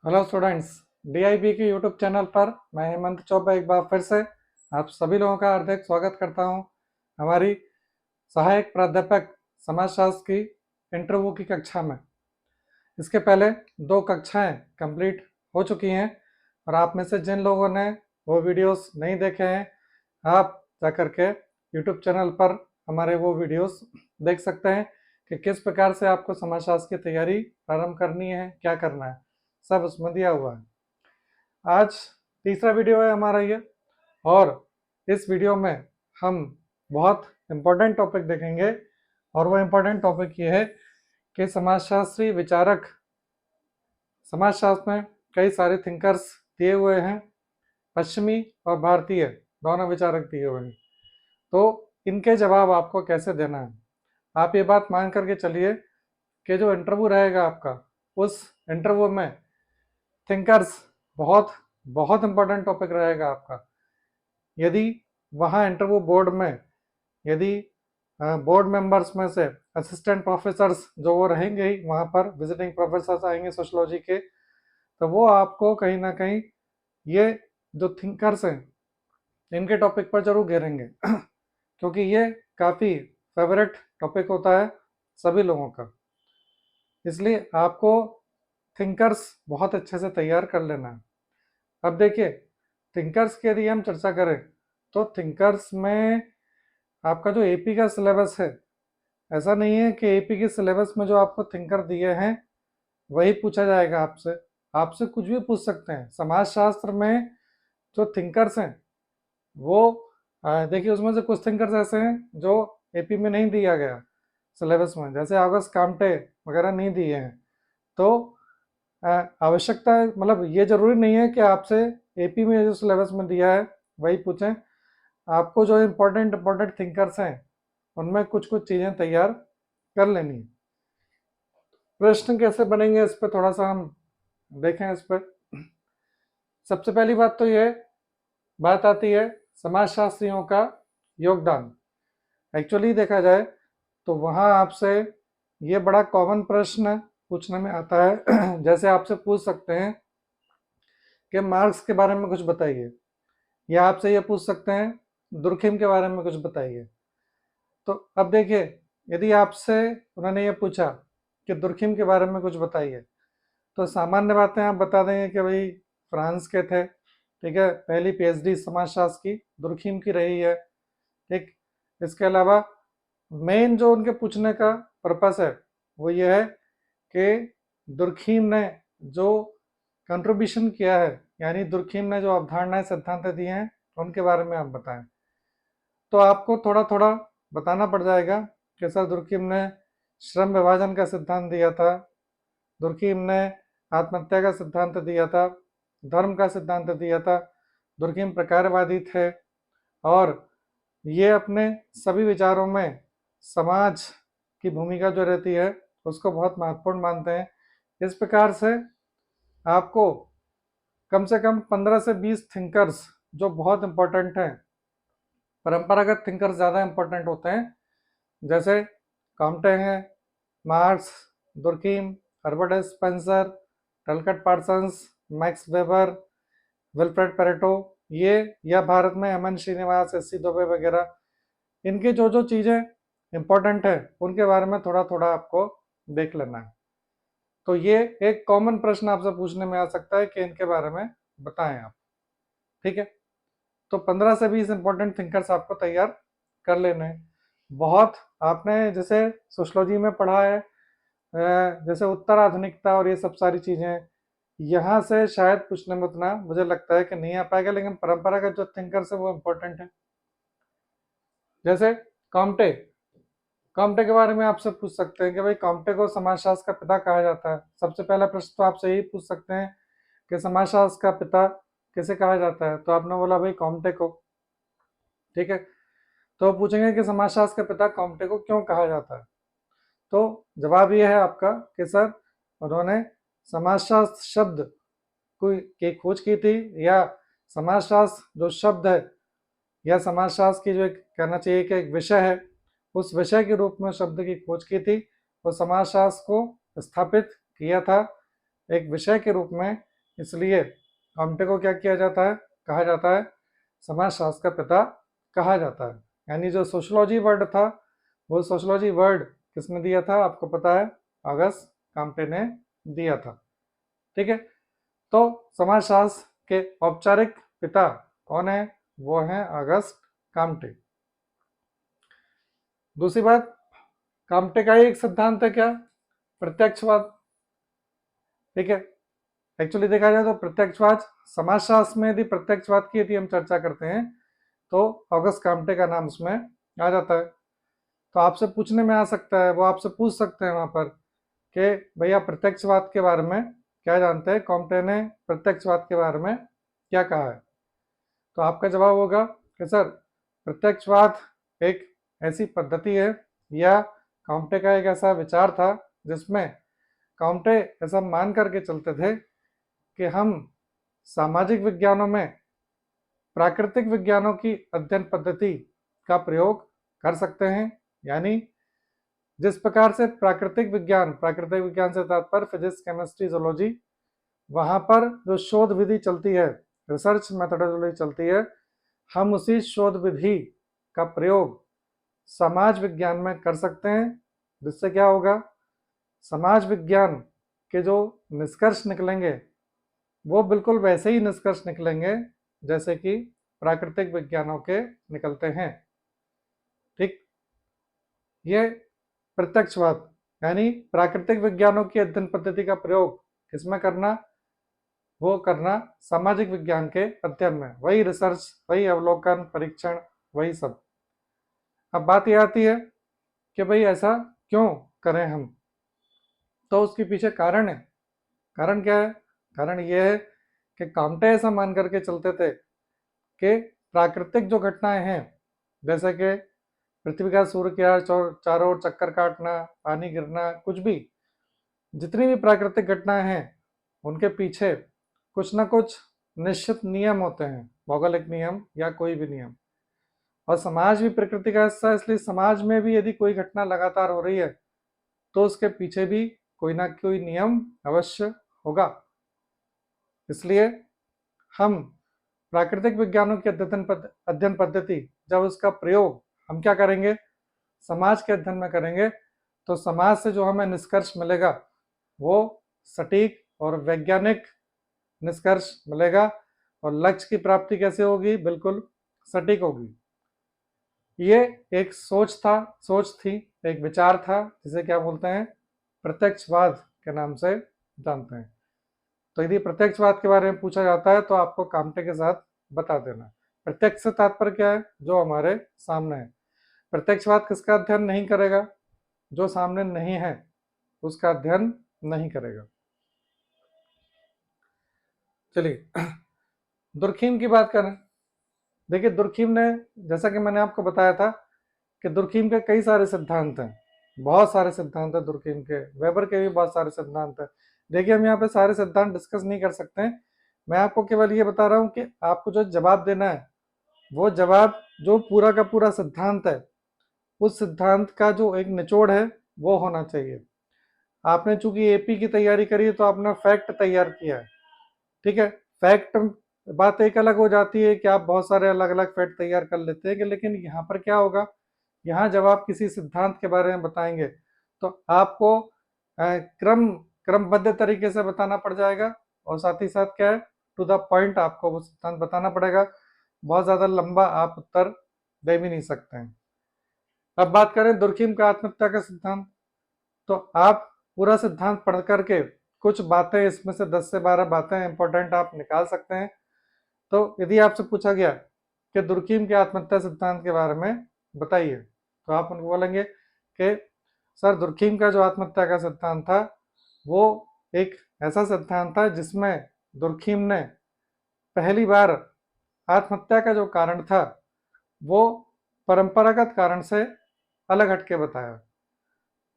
Hello students, DIB के YouTube channel पर मैं हेमंत चौबे एक बार फिर से आप सभी लोगों का हार्दिक स्वागत करता हूं। हमारी सहायक प्राध्यापक समाजशास्त्र की इंटरव्यू की कक्षा में इसके पहले 2 कक्षाएं कंप्लीट हो चुकी हैं और आप में से जिन लोगों ने वो वीडियोस नहीं देखे हैं, आप जाकर के यूट्यूब चैनल पर हमारे वो वीडियोस देख सकते हैं कि किस प्रकार से आपको समाजशास्त्र की तैयारी प्रारंभ करनी है, क्या करना है, सब उसमें दिया हुआ है। आज तीसरा वीडियो है हमारा ये, और इस वीडियो में हम बहुत इम्पोर्टेंट टॉपिक देखेंगे। और वो इम्पोर्टेंट टॉपिक ये है कि समाजशास्त्री विचारक, समाजशास्त्र में कई सारे थिंकर्स दिए हुए हैं, पश्चिमी और भारतीय दोनों विचारक दिए हुए हैं। तो इनके जवाब आपको कैसे देना है, आप ये बात मान करके चलिए कि जो इंटरव्यू रहेगा आपका, उस इंटरव्यू में थिंकर्स बहुत बहुत इम्पोर्टेंट टॉपिक रहेगा आपका। यदि वहाँ इंटरव्यू बोर्ड में, यदि बोर्ड मेंबर्स में से असिस्टेंट प्रोफेसर्स जो वो रहेंगे ही, वहाँ पर विजिटिंग प्रोफेसर्स आएंगे सोशोलॉजी के, तो वो आपको कहीं ना कहीं ये जो थिंकर्स हैं इनके टॉपिक पर जरूर घेरेंगे क्योंकि ये काफ़ी फेवरेट टॉपिक होता है सभी लोगों का। इसलिए आपको थिंकर्स बहुत अच्छे से तैयार कर लेना है। अब देखिए, थिंकर्स की यदि हम चर्चा करें तो थिंकर्स में आपका जो एपी का सिलेबस है, ऐसा नहीं है कि एपी के सिलेबस में जो आपको थिंकर दिए हैं वही पूछा जाएगा आपसे। आपसे कुछ भी पूछ सकते हैं। समाजशास्त्र में जो थिंकर्स हैं वो देखिए, उसमें से कुछ थिंकर्स ऐसे हैं जो एपी में नहीं दिया गया सिलेबस में, जैसे ऑगस्ट काम्टे वगैरह नहीं दिए हैं। तो आवश्यकता है, मतलब ये जरूरी नहीं है कि आपसे एपी में जो सिलेबस में दिया है वही पूछें। आपको जो इम्पोर्टेंट इम्पोर्टेंट थिंकर्स हैं उनमें कुछ कुछ चीज़ें तैयार कर लेनी है। प्रश्न कैसे बनेंगे इस पर थोड़ा सा हम देखें। इस पर सबसे पहली बात तो ये बात आती है समाजशास्त्रियों का योगदान। एक्चुअली देखा जाए तो वहाँ आपसे ये बड़ा कॉमन प्रश्न पूछने में आता है जैसे आपसे पूछ सकते हैं कि मार्क्स के बारे में कुछ बताइए, या आपसे ये पूछ सकते हैं दुर्खिम के बारे में कुछ बताइए। तो अब देखिए, यदि आपसे उन्होंने ये पूछा कि दुर्खिम के बारे में कुछ बताइए, तो सामान्य बातें आप बता देंगे कि भाई फ्रांस के थे, ठीक है, पहली पीएचडी समाजशास्त्र की दुर्खिम की रही है, ठीक। इसके अलावा मेन जो उनके पूछने का पर्पस है वो ये है कि दुर्खिम ने जो कंट्रीब्यूशन किया है, यानी दुर्खिम ने जो अवधारणाएं सिद्धांत दिए हैं उनके बारे में आप बताएं। तो आपको थोड़ा थोड़ा बताना पड़ जाएगा कि सर दुर्खिम ने श्रम विभाजन का सिद्धांत दिया था, दुर्खिम ने आत्महत्या का सिद्धांत दिया था, धर्म का सिद्धांत दिया था, दुर्खिम प्रकारवादी थे, और ये अपने सभी विचारों में समाज की भूमिका जो रहती है उसको बहुत महत्वपूर्ण मानते हैं। इस प्रकार से आपको कम से कम 15 से 20 थिंकर्स जो बहुत इंपॉर्टेंट हैं, परंपरागत थिंकर्स ज़्यादा इंपॉर्टेंट होते हैं, जैसे कॉम्टे हैं, Marx, Durkheim, Herbert S Spencer, Talcott Parsons, Max Weber, Wilfred Pareto, ये, या भारत में M N Srinivas, S C Dube वगैरह, इनकी जो जो चीज़ें इंपॉर्टेंट है उनके बारे में थोड़ा थोड़ा आपको देख लेना है। तो ये एक कॉमन प्रश्न आपसे पूछने में आ सकता है कि इनके बारे में बताएं आप, ठीक है। तो 15 से 20 इंपॉर्टेंट थिंकर्स आपको तैयार कर लेने हैं। बहुत आपने जैसे सोशलॉजी में पढ़ा है, जैसे उत्तर आधुनिकता और ये सब सारी चीज़ें, यहाँ से शायद पूछने में उतना मुझे लगता है कि नहीं आ पाएगा, लेकिन परंपरागत जो थिंकर्स है वो इम्पोर्टेंट है। जैसे कॉम्टे, कॉम्टे के बारे में आपसे पूछ सकते हैं कि भाई कॉम्टे को समाजशास्त्र का पिता कहा जाता है। सबसे पहला प्रश्न तो आपसे यही पूछ सकते हैं कि समाजशास्त्र का पिता किसे कहा जाता है, तो आपने बोला भाई कॉम्टे को, ठीक है। तो पूछेंगे कि समाजशास्त्र का पिता कॉम्टे को क्यों कहा जाता है, तो जवाब ये है आपका कि सर उन्होंने समाजशास्त्र शब्द की खोज की थी, या समाजशास्त्र जो शब्द है, या समाजशास्त्र की जो एक कहना चाहिए कि एक विषय है, उस विषय के रूप में शब्द की खोज की थी और समाजशास्त्र को स्थापित किया था एक विषय के रूप में, इसलिए काम्टे को क्या किया जाता है, कहा जाता है समाजशास्त्र का पिता कहा जाता है। यानी जो सोशियोलॉजी वर्ड था, वो सोशियोलॉजी वर्ड किसने दिया था, आपको पता है, ऑगस्ट काम्टे ने दिया था। ठीक है, तो समाजशास्त्र के औपचारिक पिता कौन है, वो है ऑगस्ट काम्टे। दूसरी बात, काम्टे का एक सिद्धांत है क्या, प्रत्यक्षवाद। ठीक है, एक्चुअली देखा जाए तो प्रत्यक्षवाद समाजशास्त्र में यदि प्रत्यक्षवाद की यदि हम चर्चा करते हैं तो ऑगस्ट काम्टे का नाम उसमें आ जाता है। तो आपसे पूछने में आ सकता है, वो आपसे पूछ सकते हैं वहां पर कि भैया प्रत्यक्षवाद के बारे में क्या जानते हैं, काम्टे ने प्रत्यक्षवाद के बारे में क्या कहा है। तो आपका जवाब होगा कि सर प्रत्यक्षवाद एक ऐसी पद्धति है या काम्टे का एक ऐसा विचार था जिसमें काम्टे ऐसा मान करके चलते थे कि हम सामाजिक विज्ञानों में प्राकृतिक विज्ञानों की अध्ययन पद्धति का प्रयोग कर सकते हैं। यानी जिस प्रकार से प्राकृतिक विज्ञान से तात्पर्य फिजिक्स, केमिस्ट्री, जूलॉजी, वहां पर जो शोध विधि चलती है, रिसर्च मेथोडोलॉजी चलती है, हम उसी शोध विधि का प्रयोग समाज विज्ञान में कर सकते हैं। जिससे क्या होगा, समाज विज्ञान के जो निष्कर्ष निकलेंगे वो बिल्कुल वैसे ही निष्कर्ष निकलेंगे जैसे कि प्राकृतिक विज्ञानों के निकलते हैं। ठीक, ये प्रत्यक्षवाद यानी प्राकृतिक विज्ञानों की अध्ययन पद्धति का प्रयोग किसमें करना, वो करना सामाजिक विज्ञान के अध्ययन में, वही रिसर्च, वही अवलोकन, परीक्षण, वही सब। अब बात यह आती है कि भाई ऐसा क्यों करें हम, तो उसके पीछे कारण है। कारण क्या है, कारण यह है कि काम्टे ऐसा मान करके चलते थे कि प्राकृतिक जो घटनाएं हैं, जैसे कि पृथ्वी का सूर्य के चारों ओर चक्कर काटना, पानी गिरना, कुछ भी, जितनी भी प्राकृतिक घटनाएं हैं उनके पीछे कुछ ना कुछ निश्चित नियम होते हैं, भौगोलिक नियम या कोई भी नियम। और समाज भी प्रकृति का हिस्सा है, इसलिए समाज में भी यदि कोई घटना लगातार हो रही है तो उसके पीछे भी कोई ना कोई नियम अवश्य होगा। इसलिए हम प्राकृतिक विज्ञानों की अध्ययन पद्धति, जब उसका प्रयोग हम क्या करेंगे, समाज के अध्ययन में करेंगे, तो समाज से जो हमें निष्कर्ष मिलेगा वो सटीक और वैज्ञानिक निष्कर्ष मिलेगा। और लक्ष्य की प्राप्ति कैसे होगी, बिल्कुल सटीक होगी। ये एक सोच थी, एक विचार था, जिसे क्या बोलते हैं, प्रत्यक्षवाद के नाम से जानते हैं। तो यदि प्रत्यक्षवाद के बारे में पूछा जाता है तो आपको काम्टे के साथ बता देना। प्रत्यक्ष से तात्पर्य क्या है, जो हमारे सामने है। प्रत्यक्षवाद किसका अध्ययन नहीं करेगा, जो सामने नहीं है उसका अध्ययन नहीं करेगा। चलिए दुर्खीम की बात करें। देखिए दुर्खीम ने, जैसा कि मैंने आपको बताया था कि दुर्खीम के कई सारे सिद्धांत हैं, बहुत सारे सिद्धांत हैं दुर्खीम के, वेबर के भी बहुत सारे सिद्धांत हैं। देखिए हम यहाँ पे सारे सिद्धांत डिस्कस नहीं कर सकते हैं, मैं आपको केवल ये बता रहा हूँ कि आपको जो जवाब देना है वो जवाब जो पूरा का पूरा सिद्धांत है, उस सिद्धांत का जो एक निचोड़ है वो होना चाहिए। आपने चूंकि एपी की तैयारी करी है तो आपने फैक्ट तैयार किया है, ठीक है। फैक्ट बात एक अलग हो जाती है कि आप बहुत सारे अलग अलग फैक्ट तैयार कर लेते हैं, लेकिन यहाँ पर क्या होगा, यहाँ जब आप किसी सिद्धांत के बारे में बताएंगे तो आपको क्रमबद्ध तरीके से बताना पड़ जाएगा, और साथ ही साथ क्या है, टू द पॉइंट आपको वो सिद्धांत बताना पड़ेगा। बहुत ज़्यादा लंबा आप उत्तर दे भी नहीं सकते हैं। अब बात करें दुर्खीम का आत्महत्या का सिद्धांत, तो आप पूरा सिद्धांत पढ़ करके कुछ बातें, इसमें से 10 से 12 बातें इंपॉर्टेंट आप निकाल सकते हैं। तो यदि आपसे पूछा गया कि दुर्खीम के आत्महत्या सिद्धांत के बारे में बताइए, तो आप उनको बोलेंगे कि सर दुर्खीम का जो आत्महत्या का सिद्धांत था वो एक ऐसा सिद्धांत था जिसमें दुर्खीम ने पहली बार आत्महत्या का जो कारण था वो परंपरागत कारण से अलग हटके बताया।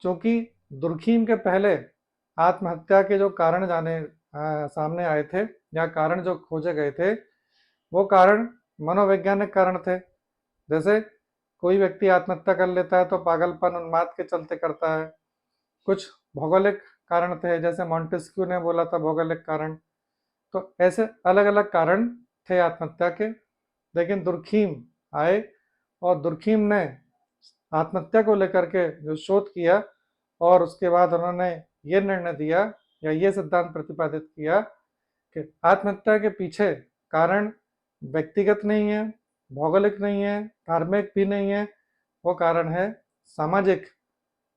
क्योंकि दुर्खीम के पहले आत्महत्या के जो कारण सामने आए थे या कारण जो खोजे गए थे वो कारण मनोवैज्ञानिक कारण थे। जैसे कोई व्यक्ति आत्महत्या कर लेता है तो पागलपन, उन्माद के चलते करता है। कुछ भौगोलिक कारण थे, जैसे मॉन्टेस्क्यू ने बोला था भौगोलिक कारण। तो ऐसे अलग अलग कारण थे आत्महत्या के, लेकिन दुर्खीम आए और दुर्खीम ने आत्महत्या को लेकर के जो शोध किया और उसके बाद उन्होंने ये निर्णय दिया या ये सिद्धांत प्रतिपादित किया कि आत्महत्या के पीछे कारण व्यक्तिगत नहीं है, भौगोलिक नहीं है, धार्मिक भी नहीं है, वो कारण है सामाजिक।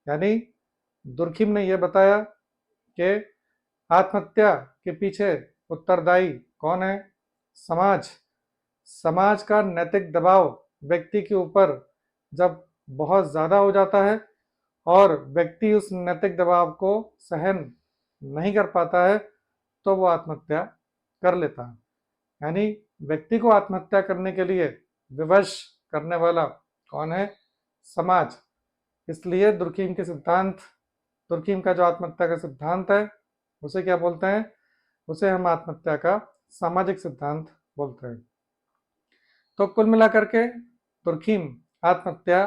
यानी दुर्खिम ने यह बताया कि आत्महत्या के पीछे उत्तरदायी कौन है? समाज। समाज का नैतिक दबाव व्यक्ति के ऊपर जब बहुत ज़्यादा हो जाता है और व्यक्ति उस नैतिक दबाव को सहन नहीं कर पाता है तो वो आत्महत्या कर लेता है। यानी व्यक्ति को आत्महत्या करने के लिए विवश करने वाला कौन है? समाज। इसलिए दुर्खीम का जो आत्महत्या का सिद्धांत है उसे क्या बोलते हैं? उसे हम आत्महत्या का सामाजिक सिद्धांत बोलते हैं। तो कुल मिलाकर के दुर्खीम आत्महत्या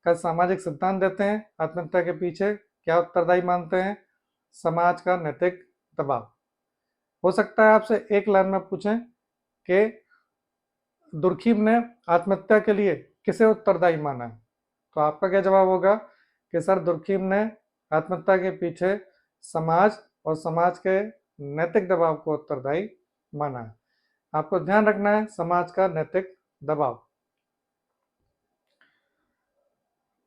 का सामाजिक सिद्धांत देते हैं। आत्महत्या के पीछे क्या उत्तरदायी मानते हैं? समाज का नैतिक दबाव। हो सकता है आपसे एक लाइन में पूछें कि दुर्खीम ने आत्महत्या के लिए किसे उत्तरदायी माना है, तो आपका क्या जवाब होगा कि सर दुर्खीम ने आत्महत्या के पीछे समाज और समाज के नैतिक दबाव को उत्तरदायी माना है। आपको ध्यान रखना है समाज का नैतिक दबाव।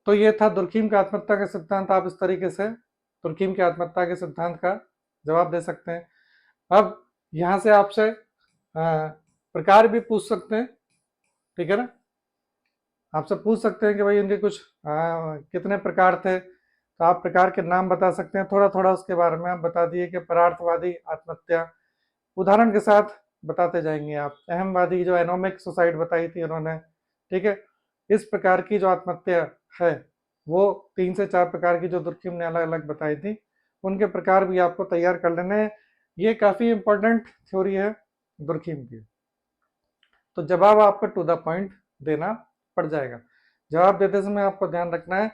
तो ये था दुर्खीम के आत्महत्या का सिद्धांत। आप इस तरीके से दुर्खीम के आत्महत्या के सिद्धांत का जवाब दे सकते हैं। अब यहाँ से आपसे प्रकार भी पूछ सकते हैं, ठीक है ना? आपसे पूछ सकते हैं कि भाई इनके कुछ कितने प्रकार थे, तो आप प्रकार के नाम बता सकते हैं। थोड़ा थोड़ा उसके बारे में आप बता दिए कि परार्थवादी आत्महत्या, उदाहरण के साथ बताते जाएंगे आप। अहमवादी जो एनोमिक सुसाइड बताई थी उन्होंने, ठीक है। इस प्रकार की जो आत्महत्या है वो 3 से 4 प्रकार की जो दुर्खीम ने अलग अलग बताई थी, उनके प्रकार भी आपको तैयार कर लेने हैं। ये काफ़ी इंपॉर्टेंट थ्योरी है दुर्खीम की। तो जवाब आपको टू द पॉइंट देना पड़ जाएगा। जवाब देते समय आपको ध्यान रखना है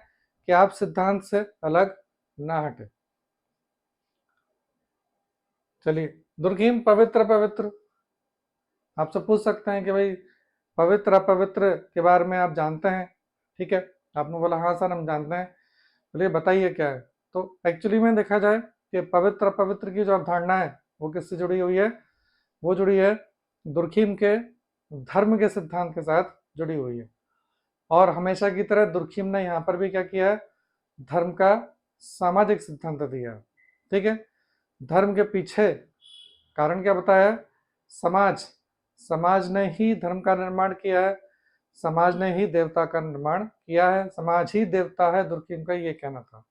कि आप सिद्धांत से अलग ना हटे। चलिए, दुर्खीम पवित्र अपवित्र, आपसे पूछ सकते हैं कि भाई पवित्र अपवित्र के बारे में आप जानते हैं, ठीक है। आपने बोला हाँ सर हम जानते हैं। बोलिए बताइए क्या है। तो एक्चुअली में देखा जाए कि पवित्र अपवित्र की जो अवधारणा है वो किससे जुड़ी हुई है? वो जुड़ी है दुर्खीम के धर्म के सिद्धांत के साथ जुड़ी हुई है। और हमेशा की तरह दुर्खीम ने यहाँ पर भी क्या किया है? धर्म का सामाजिक सिद्धांत दिया, ठीक है। धर्म के पीछे कारण क्या बताया? समाज। समाज ने ही धर्म का निर्माण किया है, समाज ने ही देवता का निर्माण किया है, समाज ही देवता है, दुर्खीम का ये कहना था।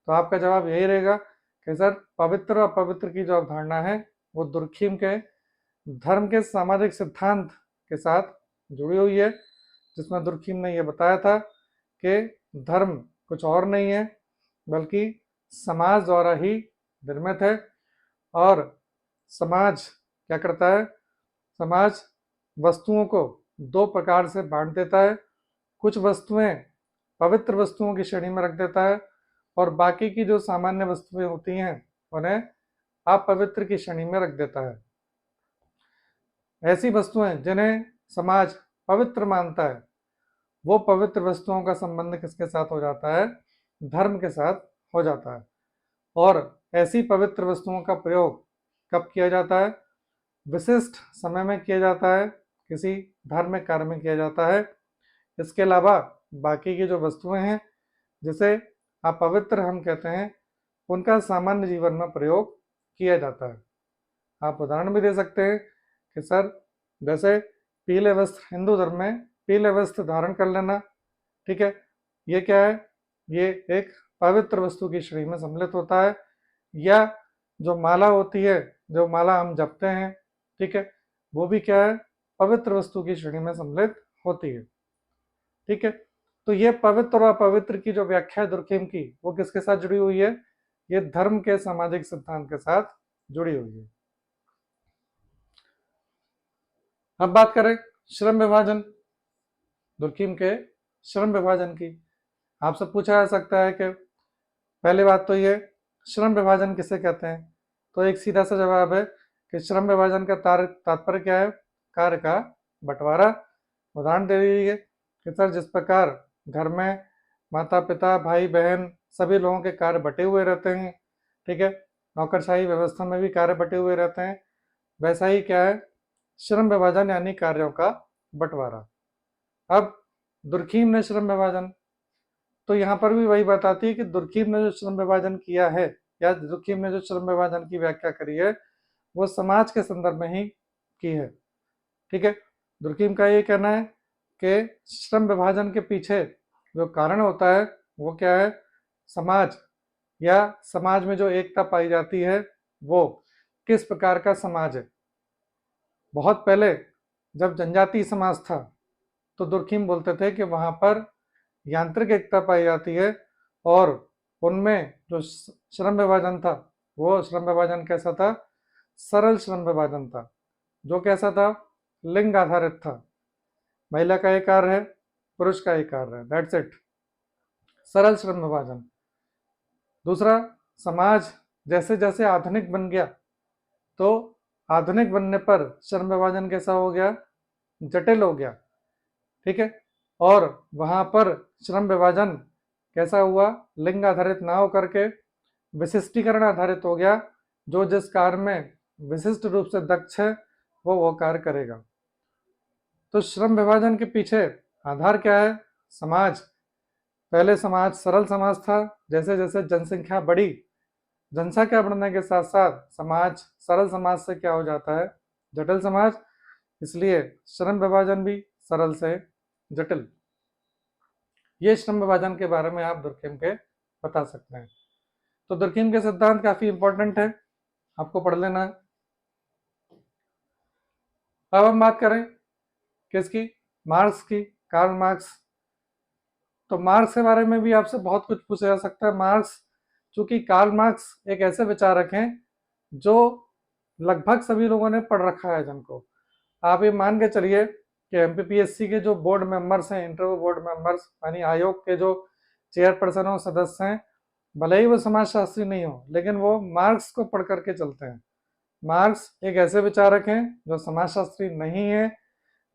तो आपका जवाब यही रहेगा कि सर पवित्र और अपवित्र की जो अवधारणा है वो दुर्खीम के धर्म के सामाजिक सिद्धांत के साथ जुड़ी हुई है, जिसमें दुर्खीम ने यह बताया था कि धर्म कुछ और नहीं है बल्कि समाज द्वारा ही निर्मित है। और समाज क्या करता है? समाज वस्तुओं को 2 प्रकार से बांट देता है। कुछ वस्तुएं पवित्र वस्तुओं की श्रेणी में रख देता है और बाकी की जो सामान्य वस्तुएं होती हैं उन्हें अपवित्र की श्रेणी में रख देता है। ऐसी वस्तुएं जिन्हें समाज पवित्र मानता है, वो पवित्र वस्तुओं का संबंध किसके साथ हो जाता है? धर्म के साथ हो जाता है। और ऐसी पवित्र वस्तुओं का प्रयोग कब किया जाता है? विशिष्ट समय में किया जाता है, किसी धार्मिक कार्य में किया जाता है। इसके अलावा बाकी की जो वस्तुएं हैं जिसे अपवित्र हम कहते हैं, उनका सामान्य जीवन में प्रयोग किया जाता है। आप उदाहरण भी दे सकते हैं कि सर जैसे पीले वस्त्र, हिंदू धर्म में पीले वस्त्र धारण कर लेना, ठीक है, ये क्या है? ये एक पवित्र वस्तु की श्रेणी में सम्मिलित होता है। या जो माला होती है, जो माला हम जपते हैं, ठीक है, वो भी क्या है? पवित्र वस्तु की श्रेणी में सम्मिलित होती है, ठीक है। तो ये पवित्र और अपवित्र की जो व्याख्या है दुर्खीम की, वो किसके साथ जुड़ी हुई है? ये धर्म के सामाजिक सिद्धांत के साथ जुड़ी हुई है। अब बात करें श्रम विभाजन, दुर्खीम के श्रम विभाजन की। आपसे पूछा जा सकता है कि पहली बात तो ये श्रम विभाजन किसे कहते हैं? तो एक सीधा सा जवाब है कि श्रम विभाजन का तात्पर्य क्या है? कार्य का बंटवारा। उदाहरण दे दीजिए कि सर जिस प्रकार घर में माता पिता भाई बहन सभी लोगों के कार्य बटे हुए रहते हैं, ठीक है, नौकरशाही व्यवस्था में भी कार्य बटे हुए रहते हैं, वैसा ही क्या है श्रम विभाजन यानी कार्यों का बंटवारा। अब दुर्खीम ने श्रम विभाजन, तो यहाँ पर भी वही बताती है कि दुर्खीम ने जो श्रम विभाजन किया है या दुर्खीम ने जो श्रम विभाजन की व्याख्या करी है वो समाज के संदर्भ में ही की है, ठीक है। दुर्खीम का ये कहना है कि श्रम विभाजन के पीछे जो कारण होता है वो क्या है? समाज, या समाज में जो एकता पाई जाती है वो किस प्रकार का समाज है। बहुत पहले जब जनजातीय समाज था तो दुर्खीम बोलते थे कि वहाँ पर यांत्रिक एकता पाई जाती है और उनमें जो श्रम विभाजन था वो श्रम विभाजन कैसा था? सरल श्रम विभाजन था। जो कैसा था? लिंग आधारित था। महिला का एक कार्य है, पुरुष का एक कार्य है, दैट्स इट, सरल श्रम विभाजन। दूसरा, समाज जैसे जैसे आधुनिक बन गया तो आधुनिक बनने पर श्रम विभाजन कैसा हो गया? जटिल हो गया, ठीक है। और वहाँ पर श्रम विभाजन कैसा हुआ? लिंग आधारित ना होकर के विशिष्टीकरण आधारित हो गया। जो जिस कार्य में विशिष्ट रूप से दक्ष है वो कार्य करेगा। तो श्रम विभाजन के पीछे आधार क्या है? समाज। पहले समाज सरल समाज था, जैसे जैसे जनसंख्या बढ़ी, जनसंख्या बढ़ने के साथ साथ समाज सरल समाज से क्या हो जाता है? जटिल समाज। इसलिए श्रम विभाजन भी सरल से जटिल। ये श्रम विभाजन के बारे में आप दुर्खीम के बता सकते हैं। तो दुर्खीम के सिद्धांत काफी इंपॉर्टेंट है, आपको पढ़ लेना है। अब हम बात करें किसकी? मार्क्स की, कार्ल मार्क्स। तो मार्क्स के बारे में भी आपसे बहुत कुछ पूछा जा सकता है। मार्क्स, चूंकि कार्ल मार्क्स एक ऐसे विचारक हैं जो लगभग सभी लोगों ने पढ़ रखा है, जिनको आप ये मान के चलिए कि एमपीपीएससी के जो बोर्ड मेंबर्स हैं, इंटरव्यू बोर्ड मेंबर्स यानी आयोग के जो चेयरपर्सन और सदस्य हैं, भले ही वो समाजशास्त्री नहीं हो लेकिन वो मार्क्स को पढ़ करके चलते हैं। मार्क्स एक ऐसे विचारक हैं जो समाजशास्त्री नहीं है,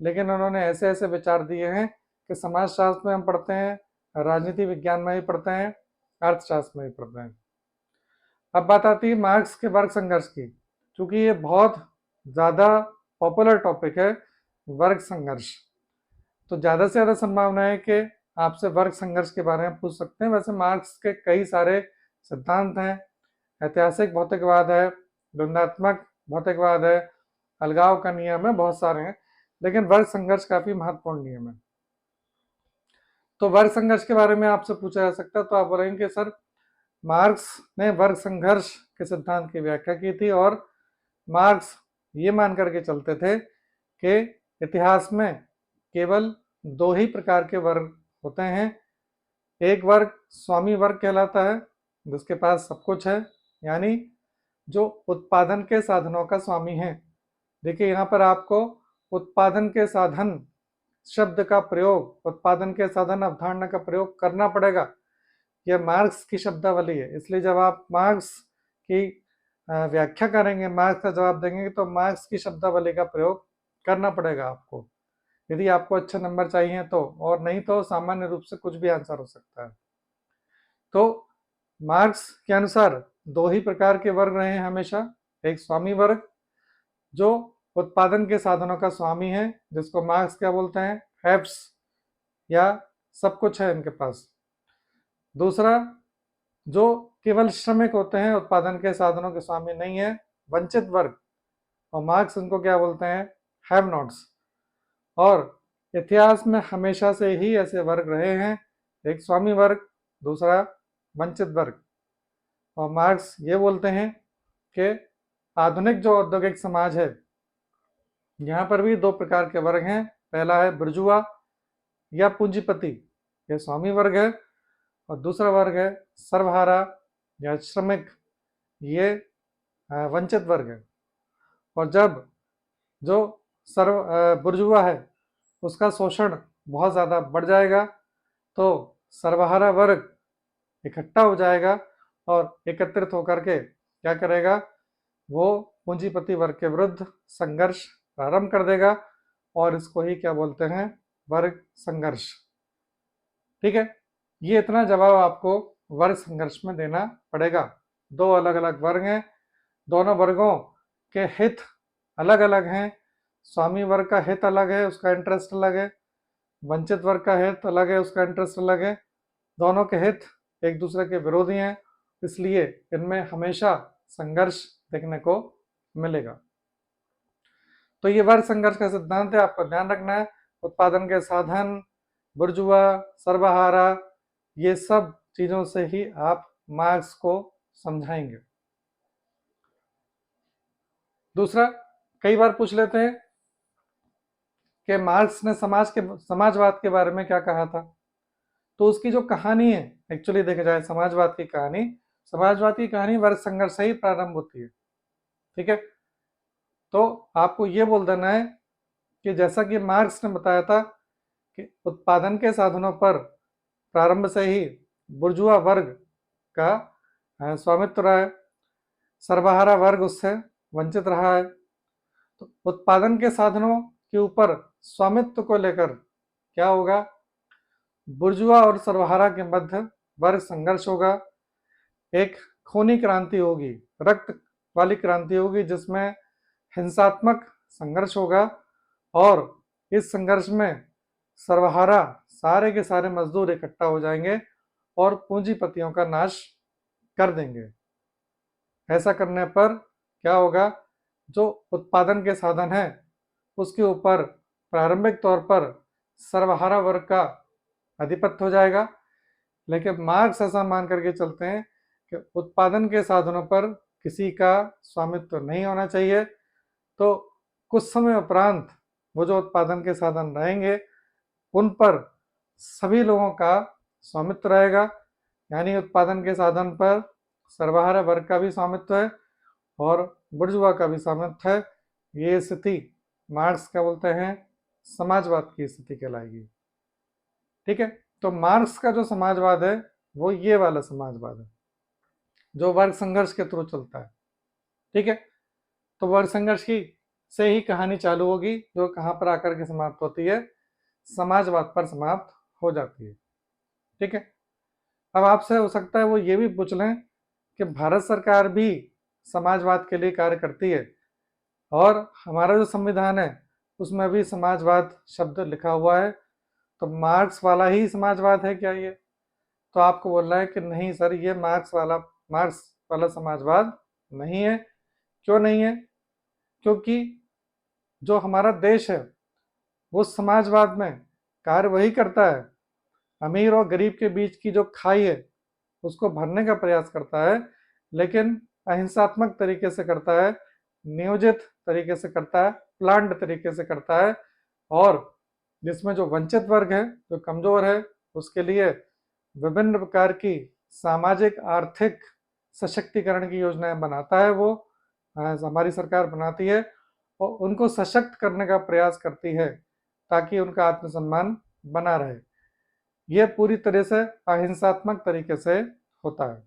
लेकिन उन्होंने ऐसे ऐसे विचार दिए हैं कि समाजशास्त्र में हम पढ़ते हैं, राजनीति विज्ञान में भी पढ़ते हैं, अर्थशास्त्र में भी पढ़ते हैं। अब बात आती है मार्क्स के वर्ग संघर्ष की। चूंकि ये बहुत ज़्यादा पॉपुलर टॉपिक है वर्ग संघर्ष, तो ज़्यादा से ज़्यादा संभावना है कि आपसे वर्ग संघर्ष के बारे में पूछ सकते हैं। वैसे मार्क्स के कई सारे सिद्धांत हैं, ऐतिहासिक भौतिकवाद है, द्वंद्वात्मक भौतिकवाद है, अलगाव का नियम है, बहुत सारे हैं, लेकिन वर्ग संघर्ष काफी महत्वपूर्ण नियम है। तो वर्ग संघर्ष के बारे में आपसे पूछा जा सकता है, तो आप बोलेंगे कि सर मार्क्स ने वर्ग संघर्ष के सिद्धांत की व्याख्या की थी और मार्क्स ये मान करके चलते थे कि इतिहास में केवल दो ही प्रकार के वर्ग होते हैं। एक वर्ग स्वामी वर्ग कहलाता है, जिसके पास सब कुछ है, यानी जो उत्पादन के साधनों का स्वामी है। देखिए यहाँ पर आपको उत्पादन के साधन शब्द का प्रयोग, उत्पादन के साधन अवधारणा का प्रयोग करना पड़ेगा। यह मार्क्स की शब्दावली है, इसलिए जब आप मार्क्स की व्याख्या करेंगे, मार्क्स का जवाब देंगे, तो मार्क्स की शब्दावली का प्रयोग करना पड़ेगा आपको, यदि आपको अच्छे नंबर चाहिए तो, और नहीं तो सामान्य रूप से कुछ भी आंसर हो सकता है। तो मार्क्स के अनुसार दो ही प्रकार के वर्ग रहे हैं हमेशा। एक स्वामी वर्ग जो उत्पादन के साधनों का स्वामी है, जिसको मार्क्स क्या बोलते हैं? हैव्स, या सब कुछ है इनके पास। दूसरा जो केवल श्रमिक होते हैं, उत्पादन के साधनों के स्वामी नहीं है, वंचित वर्ग, और मार्क्स उनको क्या बोलते हैं? Have nots. और इतिहास में हमेशा से ही ऐसे वर्ग रहे हैं, एक स्वामी वर्ग, दूसरा वंचित वर्ग। और मार्क्स ये बोलते हैं कि आधुनिक जो औद्योगिक समाज है, यहाँ पर भी दो प्रकार के वर्ग हैं। पहला है बुर्जुआ या पूंजीपति, ये स्वामी वर्ग है, और दूसरा वर्ग है सर्वहारा या श्रमिक, ये वंचित वर्ग है। और जब जो बुर्जुआ है उसका शोषण बहुत ज़्यादा बढ़ जाएगा तो सर्वहारा वर्ग इकट्ठा हो जाएगा और एकत्रित होकर के क्या करेगा? वो पूंजीपति वर्ग के विरुद्ध संघर्ष प्रारंभ कर देगा और इसको ही क्या बोलते हैं, वर्ग संघर्ष। ठीक है, ये इतना जवाब आपको वर्ग संघर्ष में देना पड़ेगा। दो अलग अलग वर्ग हैं, दोनों वर्गों के हित अलग अलग हैं। स्वामी वर्ग का हित अलग है, उसका इंटरेस्ट अलग है, वंचित वर्ग का हित अलग है, उसका इंटरेस्ट अलग है। दोनों के हित एक दूसरे के विरोधी हैं, इसलिए इनमें हमेशा संघर्ष देखने को मिलेगा। तो ये वर्ग संघर्ष का सिद्धांत है, आपको ध्यान रखना है। उत्पादन के साधन, बुर्जुआ, सर्वहारा, ये सब चीजों से ही आप मार्क्स को समझाएंगे। दूसरा, कई बार पूछ लेते हैं कि मार्क्स ने समाजवाद के बारे में क्या कहा था। तो उसकी जो कहानी है, एक्चुअली देखा जाए समाजवाद की कहानी वर्ग संघर्ष से ही प्रारंभ होती है। ठीक है, तो आपको ये बोल देना है कि जैसा कि मार्क्स ने बताया था कि उत्पादन के साधनों पर प्रारंभ से ही बुर्जुआ वर्ग का स्वामित्व रहा है, सर्वहारा वर्ग उससे वंचित रहा है। तो उत्पादन के साधनों के ऊपर स्वामित्व को लेकर क्या होगा, बुर्जुआ और सर्वहारा के मध्य वर्ग संघर्ष होगा। एक खूनी क्रांति होगी, रक्त वाली क्रांति होगी, जिसमें हिंसात्मक संघर्ष होगा और इस संघर्ष में सर्वहारा सारे के सारे मजदूर इकट्ठा हो जाएंगे और पूंजीपतियों का नाश कर देंगे। ऐसा करने पर क्या होगा, जो उत्पादन के साधन है उसके ऊपर प्रारंभिक तौर पर सर्वहारा वर्ग का आधिपत्य हो जाएगा। लेकिन मार्क्स ऐसा मान करके चलते हैं कि उत्पादन के साधनों पर किसी का स्वामित्व नहीं होना चाहिए। तो कुछ समय उपरांत वो जो उत्पादन के साधन रहेंगे उन पर सभी लोगों का स्वामित्व रहेगा, यानी उत्पादन के साधन पर सर्वहारा वर्ग का भी स्वामित्व है और बुर्जुआ का भी स्वामित्व है। ये स्थिति मार्क्स क्या बोलते हैं, समाजवाद की स्थिति कहलाएगी। ठीक है, तो मार्क्स का जो समाजवाद है वो ये वाला समाजवाद है जो वर्ग संघर्ष के थ्रू चलता है। ठीक है, तो वर्ग संघर्ष की से ही कहानी चालू होगी, जो कहाँ पर आकर के समाप्त होती है, समाजवाद पर समाप्त हो जाती है। ठीक है, अब आपसे हो सकता है वो ये भी पूछ लें कि भारत सरकार भी समाजवाद के लिए कार्य करती है और हमारा जो संविधान है उसमें भी समाजवाद शब्द लिखा हुआ है, तो मार्क्स वाला ही समाजवाद है क्या ये? तो आपको बोलना है कि नहीं सर, ये मार्क्स वाला समाजवाद नहीं है। क्यों नहीं है? क्योंकि जो हमारा देश है वो समाजवाद में कार्य वही करता है, अमीर और गरीब के बीच की जो खाई है उसको भरने का प्रयास करता है, लेकिन अहिंसात्मक तरीके से करता है, नियोजित तरीके से करता है, प्लान्ड तरीके से करता है। और जिसमें जो वंचित वर्ग है, जो कमजोर है, उसके लिए विभिन्न प्रकार की सामाजिक आर्थिक सशक्तिकरण की योजनाएं बनाता है, वो हमारी सरकार बनाती है और उनको सशक्त करने का प्रयास करती है ताकि उनका आत्मसम्मान बना रहे। यह पूरी तरह से अहिंसात्मक तरीके से होता है।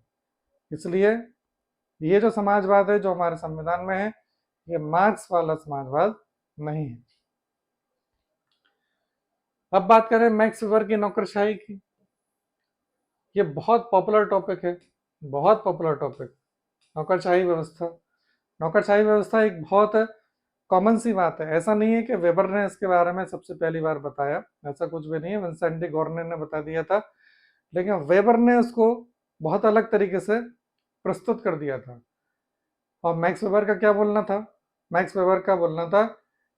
इसलिए ये जो समाजवाद है जो हमारे संविधान में है, ये मार्क्स वाला समाजवाद नहीं है। अब बात करें मैक्स वेबर की नौकरशाही की। ये बहुत पॉपुलर टॉपिक है, बहुत पॉपुलर टॉपिक, नौकरशाही व्यवस्था। नौकरशाही व्यवस्था एक बहुत कॉमन सी बात है, ऐसा नहीं है कि वेबर ने इसके बारे में सबसे पहली बार बताया, ऐसा कुछ भी नहीं है। विंसेंट डी गॉर्ने ने बता दिया था, लेकिन वेबर ने उसको बहुत अलग तरीके से प्रस्तुत कर दिया था। और मैक्स वेबर का क्या बोलना था? मैक्स वेबर का बोलना था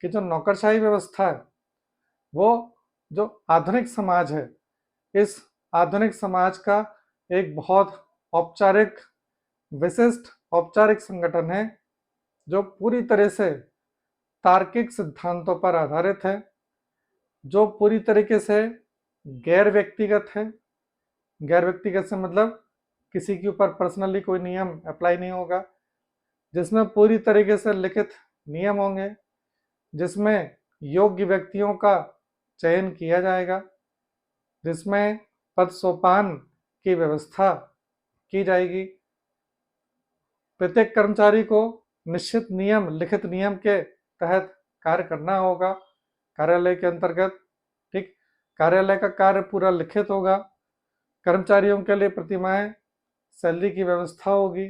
कि जो नौकरशाही व्यवस्था है वो जो आधुनिक समाज है, इस आधुनिक समाज का एक बहुत औपचारिक, विशिष्ट औपचारिक संगठन है जो पूरी तरह से तार्किक सिद्धांतों पर आधारित है, जो पूरी तरीके से गैर व्यक्तिगत है। गैर व्यक्तिगत से मतलब किसी के ऊपर पर्सनली कोई नियम अप्लाई नहीं होगा, जिसमें पूरी तरीके से लिखित नियम होंगे, जिसमें योग्य व्यक्तियों का चयन किया जाएगा, जिसमें पद सोपान की व्यवस्था की जाएगी। प्रत्येक कर्मचारी को निश्चित नियम, लिखित नियम के तहत कार्य करना होगा कार्यालय के अंतर्गत। ठीक, कार्यालय का कार्य पूरा लिखित होगा। कर्मचारियों के लिए प्रतिमाह सैलरी की व्यवस्था होगी।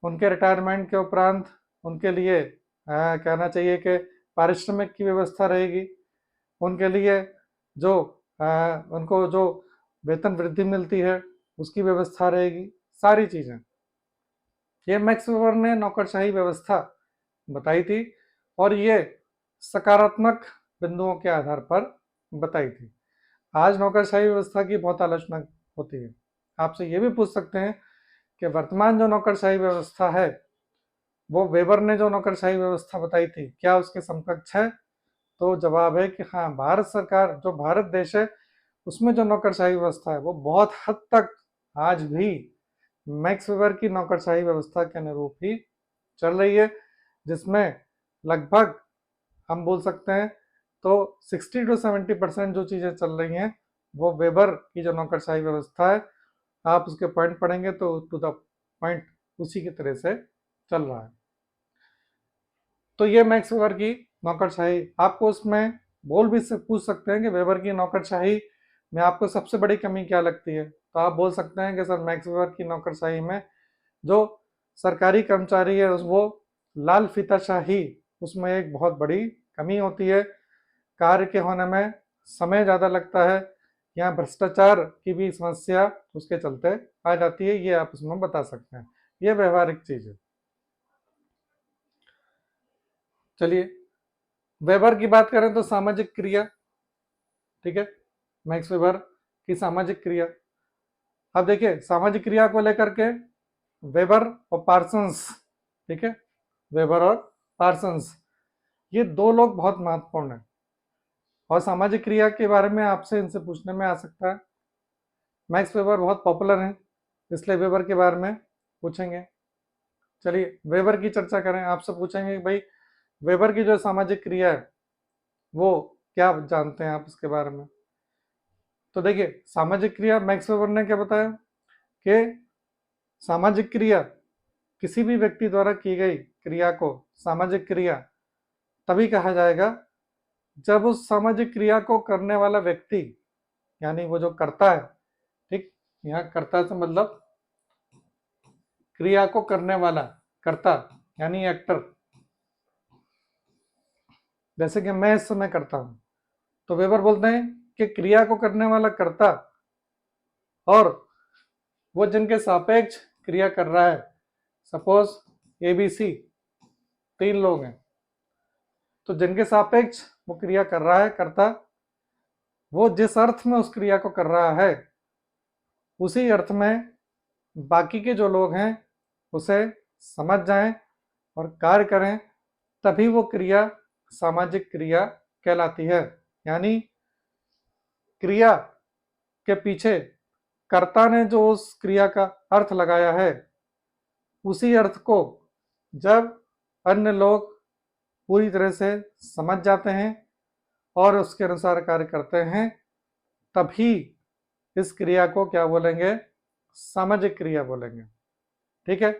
उनके रिटायरमेंट के उपरांत उनके लिए कहना चाहिए कि पारिश्रमिक की व्यवस्था रहेगी। उनके लिए जो उनको जो वेतन वृद्धि मिलती है उसकी व्यवस्था रहेगी, सारी चीज़ें। ये मैक्स वेबर ने नौकरशाही व्यवस्था बताई थी और ये सकारात्मक बिंदुओं के आधार पर बताई थी। आज नौकरशाही व्यवस्था की बहुत आलोचना होती है। आपसे ये भी पूछ सकते हैं कि वर्तमान जो नौकरशाही व्यवस्था है वो वेबर ने जो नौकरशाही व्यवस्था बताई थी क्या उसके समकक्ष है? तो जवाब है कि हाँ, भारत सरकार जो भारत देश है उसमें जो नौकरशाही व्यवस्था है वो बहुत हद तक आज भी मैक्स वेबर की नौकरशाही व्यवस्था के अनुरूप ही चल रही है, जिसमें लगभग हम बोल सकते हैं तो 60 to 70% जो चीज़ें चल रही हैं वो वेबर की जो नौकरशाही व्यवस्था है, आप उसके पॉइंट पढ़ेंगे तो टू द पॉइंट उसी की तरह से चल रहा है। तो ये मैक्स वेबर की नौकरशाही, आपको उसमें बोल भी पूछ सकते हैं कि वेबर की नौकरशाही में आपको सबसे बड़ी कमी क्या लगती है, तो आप बोल सकते हैं कि सर मैक्स वेबर की नौकरशाही में जो सरकारी कर्मचारी है वो लाल फीताशाही, उसमें एक बहुत बड़ी कमी होती है। कार्य के होने में समय ज़्यादा लगता है, यहाँ भ्रष्टाचार की भी समस्या उसके चलते आ जाती है, ये आप उसमें बता सकते हैं। ये व्यवहारिक चीज़ है। चलिए वेबर की बात करें तो सामाजिक क्रिया, ठीक है, मैक्स वेबर की सामाजिक क्रिया। अब देखिए सामाजिक क्रिया को लेकर के वेबर और पार्सन्स, ठीक है, वेबर और पार्सन्स ये दो लोग बहुत महत्वपूर्ण हैं और सामाजिक क्रिया के बारे में आपसे इनसे पूछने में आ सकता है। मैक्स वेबर बहुत पॉपुलर हैं इसलिए वेबर के बारे में पूछेंगे। चलिए वेबर की चर्चा करें, आपसे पूछेंगे कि भाई वेबर की जो सामाजिक क्रिया है वो क्या जानते हैं आप इसके बारे में। तो देखिए सामाजिक क्रिया मैक्स वेबर ने क्या बताया कि सामाजिक क्रिया किसी भी व्यक्ति द्वारा की गई क्रिया को सामाजिक क्रिया तभी कहा जाएगा जब उस सामाजिक क्रिया को करने वाला व्यक्ति, यानी वो जो करता है, ठीक, यहाँ करता से मतलब क्रिया को करने वाला करता यानी एक्टर, जैसे कि मैं इस समय करता हूं तो वेबर बोलते हैं कि क्रिया को करने वाला कर्ता और वो जिनके सापेक्ष क्रिया कर रहा है, सपोज ABC 3 लोग हैं, तो जिनके सापेक्ष वो क्रिया कर रहा है कर्ता, वो जिस अर्थ में उस क्रिया को कर रहा है उसी अर्थ में बाकी के जो लोग हैं उसे समझ जाएं और कार्य करें, तभी वो क्रिया सामाजिक क्रिया कहलाती है। यानी क्रिया के पीछे कर्ता ने जो उस क्रिया का अर्थ लगाया है उसी अर्थ को जब अन्य लोग पूरी तरह से समझ जाते हैं और उसके अनुसार कार्य करते हैं, तभी इस क्रिया को क्या बोलेंगे, सामाजिक क्रिया बोलेंगे। ठीक है,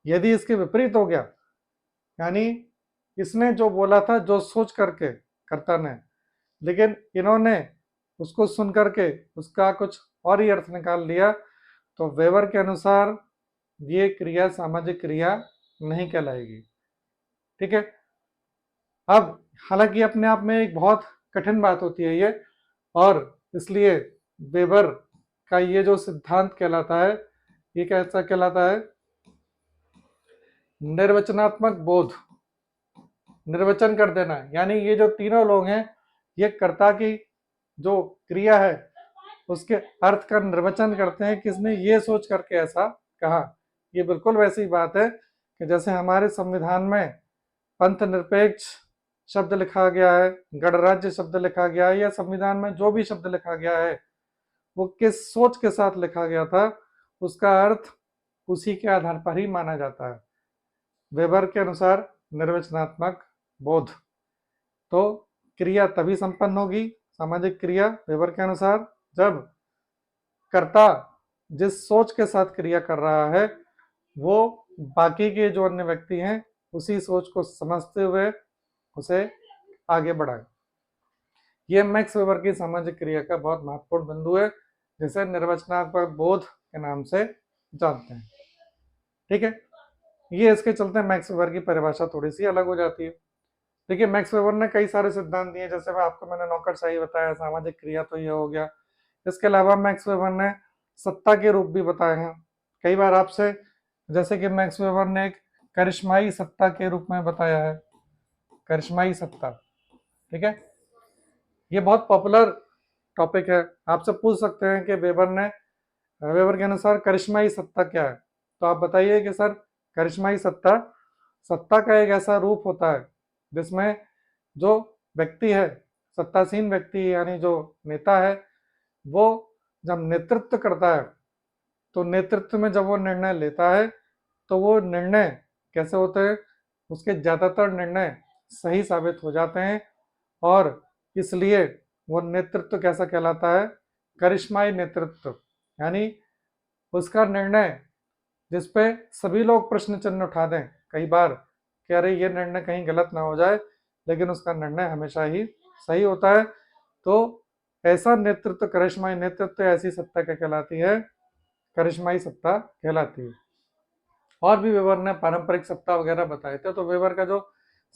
यदि इसके विपरीत हो गया, यानी इसने जो बोला था जो सोच करके कर्ता ने, लेकिन इन्होंने उसको सुन करके उसका कुछ और ही अर्थ निकाल लिया, तो वेबर के अनुसार ये क्रिया सामाजिक क्रिया नहीं कहलाएगी। ठीक है, अब हालांकि अपने आप में एक बहुत कठिन बात होती है ये, और इसलिए वेबर का ये जो सिद्धांत कहलाता है ये कैसा कहलाता है, निर्वचनात्मक बोध, निर्वचन कर देना। यानी ये जो तीनों लोग हैं ये कर्ता की जो क्रिया है उसके अर्थ का निर्वचन करते हैं, किसने ये सोच करके ऐसा कहा। ये बिल्कुल वैसी बात है कि जैसे हमारे संविधान में पंथ निरपेक्ष शब्द लिखा गया है, गणराज्य शब्द लिखा गया है, या संविधान में जो भी शब्द लिखा गया है वो किस सोच के साथ लिखा गया था उसका अर्थ उसी के आधार पर ही माना जाता है। वेबर के अनुसार निर्वचनात्मक बोध, तो क्रिया तभी संपन्न होगी सामाजिक क्रिया वेबर के अनुसार जब कर्ता जिस सोच के साथ क्रिया कर रहा है वो बाकी के जो अन्य व्यक्ति हैं उसी सोच को समझते हुए उसे आगे बढ़ाएं। ये मैक्स वेबर की सामाजिक क्रिया का बहुत महत्वपूर्ण बिंदु है, जिसे निर्वचनात्मक बोध के नाम से जानते हैं। ठीक है, ये इसके चलते मैक्स वेबर की परिभाषा थोड़ी सी अलग हो जाती है। देखिए, मैक्स वेबर ने कई सारे सिद्धांत दिए, जैसे मैंने नौकरशाही बताया, सामाजिक क्रिया तो ये हो गया। इसके अलावा मैक्स वेबर ने सत्ता के रूप भी बताए हैं कई बार आपसे, जैसे कि मैक्स वेबर ने एक करिश्माई सत्ता के रूप में बताया है, करिश्माई सत्ता। ठीक है, ये बहुत पॉपुलर टॉपिक है, आपसे पूछ सकते हैं कि वेबर के अनुसार करिश्माई सत्ता क्या है, तो आप बताइए कि सर करिश्माई सत्ता सत्ता का एक ऐसा रूप होता है जिसमें जो व्यक्ति है, सत्तासीन व्यक्ति यानी जो नेता है, वो जब नेतृत्व करता है तो नेतृत्व में जब वो निर्णय लेता है तो वो निर्णय कैसे होते हैं, उसके ज़्यादातर निर्णय सही साबित हो जाते हैं, और इसलिए वो नेतृत्व कैसा कहलाता है, करिश्माई नेतृत्व। यानी उसका निर्णय जिस पे सभी लोग प्रश्न चिन्ह उठा दें कई बार कि अरे ये निर्णय कहीं गलत ना हो जाए, लेकिन उसका निर्णय हमेशा ही सही होता है। तो ऐसा नेतृत्व, करिश्माई नेतृत्व, ऐसी सत्ता क्या कहलाती है, करिश्माई सत्ता कहलाती है। और भी वेबर ने पारंपरिक सत्ता वगैरह बताए थे, तो वेबर का जो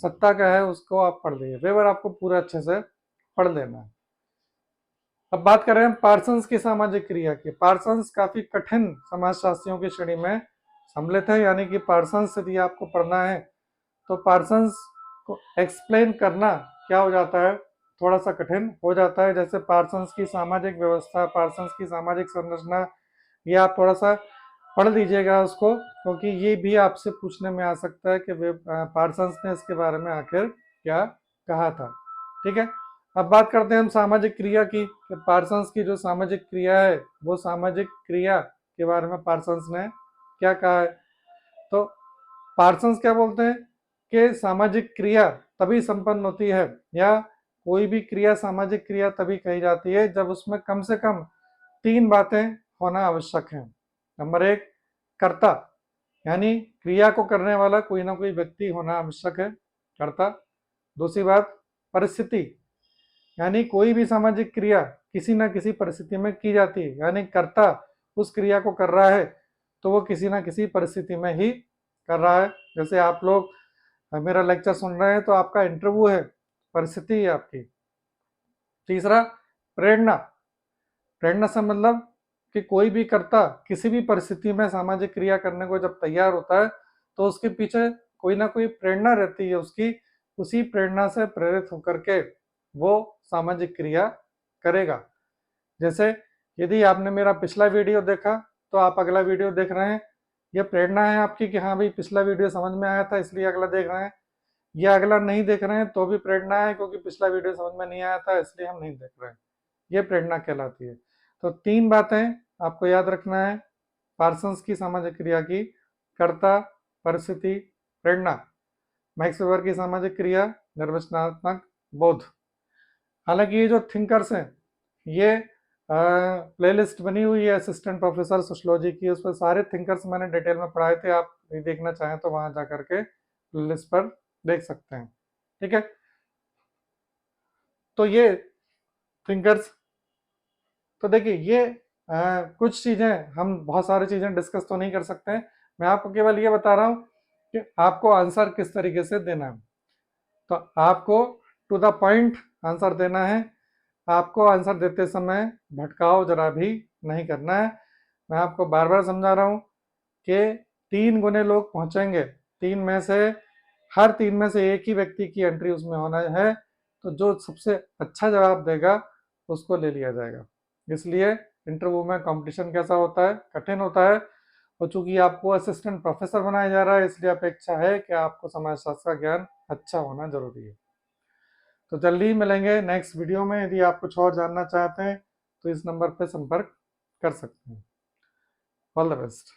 सत्ता का है उसको आप पढ़ लीजिए, वेबर आपको पूरा अच्छे से पढ़ लेना है। अब बात कर रहे हैं पार्सन्स की सामाजिक क्रिया की। पार्सन्स काफी कठिन समाजशास्त्रियों की श्रेणी में सम्मिलित है, यानी कि पार्सन्स यदि आपको पढ़ना है तो पार्सन्स को एक्सप्लेन करना क्या हो जाता है, थोड़ा सा कठिन हो जाता है। जैसे पार्सन्स की सामाजिक व्यवस्था, पार्सन्स की सामाजिक संरचना, ये आप थोड़ा सा पढ़ लीजिएगा उसको, क्योंकि ये भी आपसे पूछने में आ सकता है कि पार्सन्स ने इसके बारे में आखिर क्या कहा था। ठीक है, अब बात करते हैं हम सामाजिक क्रिया की, कि पार्सन्स की जो सामाजिक क्रिया है, वो सामाजिक क्रिया के बारे में पार्सन्स ने क्या कहा है। तो पार्सन्स क्या बोलते हैं कि सामाजिक क्रिया तभी संपन्न होती है, या कोई भी क्रिया सामाजिक क्रिया तभी कही जाती है जब उसमें कम से कम 3 बातें होना आवश्यक है। नंबर 1, कर्ता, यानी क्रिया को करने वाला कोई ना कोई व्यक्ति होना आवश्यक है, कर्ता। दूसरी बात, परिस्थिति, यानी कोई भी सामाजिक क्रिया किसी ना किसी परिस्थिति में की जाती है, यानी कर्ता उस क्रिया को कर रहा है तो वो किसी ना किसी परिस्थिति में ही कर रहा है। जैसे आप लोग मेरा लेक्चर सुन रहे हैं तो आपका इंटरव्यू है, परिस्थिति है आपकी। तीसरा, प्रेरणा, प्रेरणा से मतलब कि कोई भी कर्ता किसी भी परिस्थिति में सामाजिक क्रिया करने को जब तैयार होता है तो उसके पीछे कोई ना कोई प्रेरणा रहती है उसकी, उसी प्रेरणा से प्रेरित होकर के वो सामाजिक क्रिया करेगा। जैसे यदि आपने मेरा पिछला वीडियो देखा तो आप अगला वीडियो देख रहे हैं, ये प्रेरणा है आपकी कि हाँ भाई पिछला वीडियो समझ में आया था इसलिए अगला देख रहे हैं। ये अगला नहीं देख रहे हैं तो भी प्रेरणा है, क्योंकि पिछला वीडियो समझ में नहीं आया था इसलिए हम नहीं देख रहे हैं। ये प्रेरणा कहलाती है। तो 3 बातें आपको याद रखना है पार्सन्स की सामाजिक क्रिया की, कर्ता, परिस्थिति, प्रेरणा। मैक्स वेबर की सामाजिक क्रिया, निर्वचनात्मक बोध। हालांकि ये जो थिंकर्स हैं, ये प्लेलिस्ट बनी हुई है असिस्टेंट प्रोफेसर सोशियोलॉजी की, उस पर सारे थिंकर्स मैंने डिटेल में पढ़ाए थे, आप देखना चाहें तो वहां जा करके प्लेलिस्ट पर देख सकते हैं। ठीक है, तो ये थिंकर्स, तो देखिए ये कुछ चीज़ें, हम बहुत सारी चीज़ें डिस्कस तो नहीं कर सकते हैं, मैं आपको केवल ये बता रहा हूँ कि आपको आंसर किस तरीके से देना है। तो आपको टू द पॉइंट आंसर देना है, आपको आंसर देते समय भटकाव जरा भी नहीं करना है। मैं आपको बार बार समझा रहा हूँ कि 3 गुने लोग पहुँचेंगे, 3 में से हर 3 में से एक ही व्यक्ति की एंट्री उसमें होना है, तो जो सबसे अच्छा जवाब देगा उसको ले लिया जाएगा। इसलिए इंटरव्यू में कंपटीशन कैसा होता है, कठिन होता है, और चूंकि आपको असिस्टेंट प्रोफेसर बनाया जा रहा है इसलिए अपेक्षा है कि आपको समाजशास्त्र का ज्ञान अच्छा होना जरूरी है। तो जल्दी ही मिलेंगे नेक्स्ट वीडियो में। यदि आप कुछ और जानना चाहते हैं तो इस नंबर पर संपर्क कर सकते हैं। All the best.